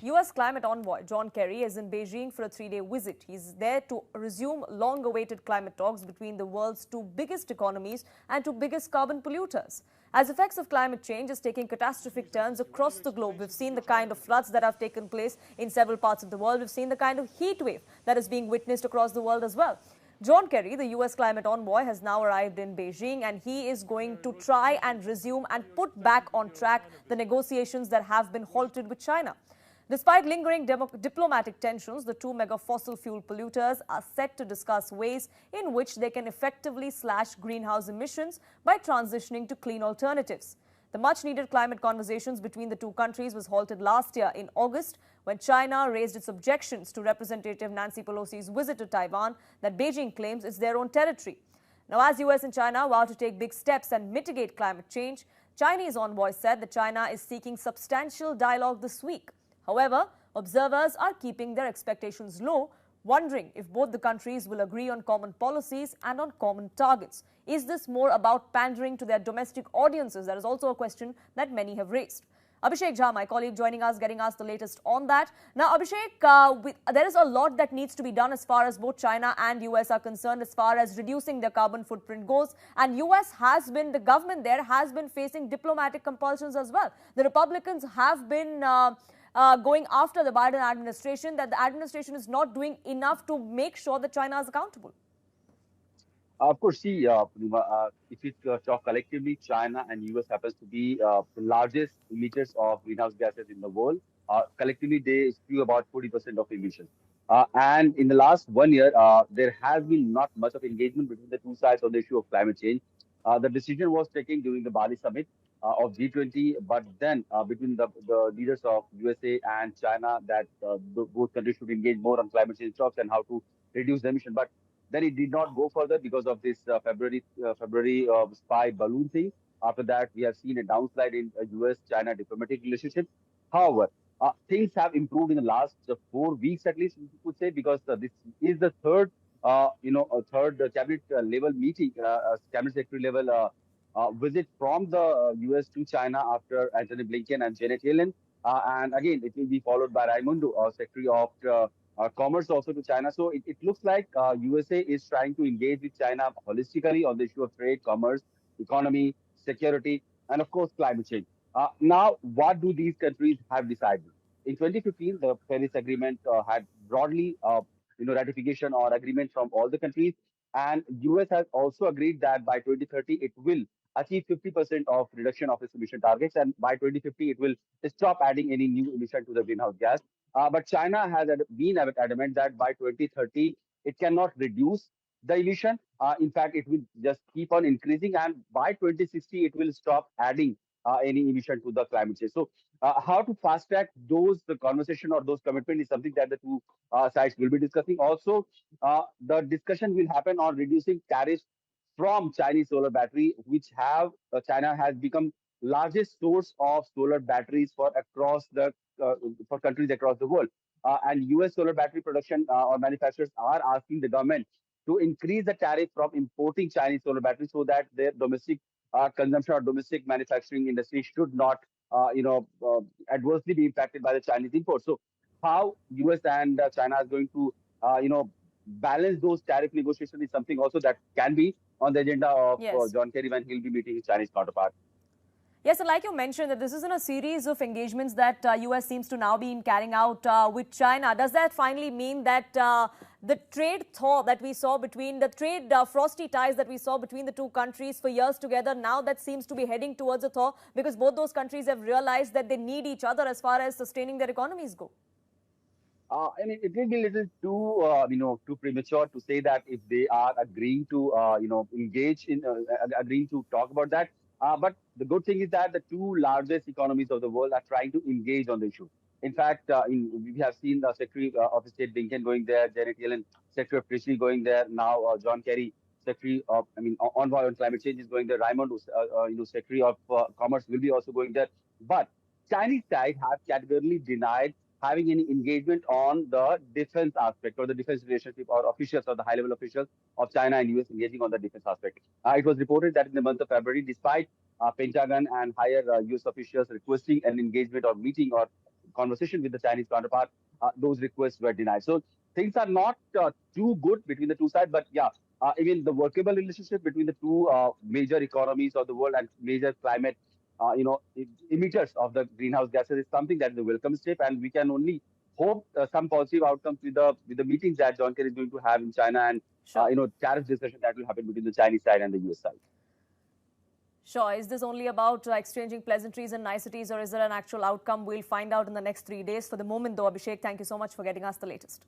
U.S. climate envoy John Kerry is in Beijing for a three-day visit. He's there to resume long-awaited climate talks between the world's two biggest economies and two biggest carbon polluters. As effects of climate change is taking catastrophic turns across the globe, we've seen the kind of floods that have taken place in several parts of the world. We've seen the kind of heat wave that is being witnessed across the world as well. John Kerry, the U.S. climate envoy, has now arrived in Beijing, and he is going to try and resume and put back on track the negotiations that have been halted with China. Despite lingering diplomatic tensions, the two mega fossil fuel polluters are set to discuss ways in which they can effectively slash greenhouse emissions by transitioning to clean alternatives. The much-needed climate conversations between the two countries was halted last year in August when China raised its objections to Representative Nancy Pelosi's visit to Taiwan that Beijing claims is their own territory. Now, as US and China vow to take big steps and mitigate climate change, Chinese envoy said that China is seeking substantial dialogue this week. However, observers are keeping their expectations low, wondering if both the countries will agree on common policies and on common targets. Is this more about pandering to their domestic audiences? That is also a question that many have raised. Abhishek Jha, my colleague, joining us, getting us the latest on that. Now, Abhishek, there is a lot that needs to be done as far as both China and US are concerned, as far as reducing their carbon footprint goes. And the government there has been facing diplomatic compulsions as well. The Republicans have been going after the Biden administration, that the administration is not doing enough to make sure that China is accountable. Of course, see, Purnima, if we talk collectively, China and US happens to be the largest emitters of greenhouse gases in the world. Collectively, they spew about 40% of emissions. And in the last 1 year, there has been not much of engagement between the two sides on the issue of climate change. The decision was taken during the Bali summit of G20, but then between the leaders of USA and China that both countries should engage more on climate change talks and how to reduce the emission. But then it did not go further because of this February spy balloon thing. After that, we have seen a downslide in U.S.-China diplomatic relationship. However, things have improved in the last 4 weeks at least, we could say, because this is the third, third cabinet level meeting, cabinet secretary level visit from the U.S. to China after Antony Blinken and Janet Yellen. And again, it will be followed by Raimondo, Secretary of Commerce also to China. So it looks like USA is trying to engage with China holistically on the issue of trade, commerce, economy, security, and of course, climate change. Now, what do these countries have decided? In 2015, the Paris Agreement had broadly, ratification or agreement from all the countries, and US has also agreed that by 2030 it will achieve 50% of reduction of its emission targets, and by 2050 it will stop adding any new emission to the greenhouse gas. But China has been adamant that by 2030, it cannot reduce the emission. In fact, it will just keep on increasing. And by 2060, it will stop adding any emission to the climate change. So how to fast track the conversation or those commitment is something that the two sides will be discussing. Also, the discussion will happen on reducing tariffs from Chinese solar battery, which have China has become largest source of solar batteries uh, for countries across the world. And US solar battery production or manufacturers are asking the government to increase the tariff from importing Chinese solar batteries so that their domestic consumption or domestic manufacturing industry should not, adversely be impacted by the Chinese imports. So, how US and China is going to, balance those tariff negotiations is something also that can be on the agenda of Yes. John Kerry when he'll be meeting his Chinese counterpart. Yes, and like you mentioned, that this is in a series of engagements that US seems to now be carrying out with China. Does that finally mean that the trade thaw that we saw between the trade frosty ties that we saw between the two countries for years together, now that seems to be heading towards a thaw because both those countries have realized that they need each other as far as sustaining their economies go? I mean, it will be a little too, too premature to say that if they are agreeing to, engage in, agreeing to talk about that. But the good thing is that the two largest economies of the world are trying to engage on the issue. In fact, we have seen the Secretary of State Blinken going there, Janet Yellen, Secretary of Treasury going there. Now, John Kerry, Secretary of, Envoy on Climate Change is going there. Raymond, Secretary of Commerce will be also going there. But Chinese side has categorically denied having any engagement on the defense aspect or the defense relationship or officials or the high-level officials of China and US engaging on the defense aspect. It was reported that in the month of February, despite Pentagon and higher US officials requesting an engagement or meeting or conversation with the Chinese counterpart, those requests were denied. So things are not too good between the two sides, but yeah, even the workable relationship between the two major economies of the world and major climate emitters of the greenhouse gases is something that is a welcome step, and we can only hope some positive outcomes with the meetings that John Kerry is going to have in China and Sure. tariff discussion that will happen between the Chinese side and the US side. Sure. Is this only about exchanging pleasantries and niceties, or is there an actual outcome? We'll find out in the next 3 days. For the moment, though, Abhishek, thank you so much for getting us the latest.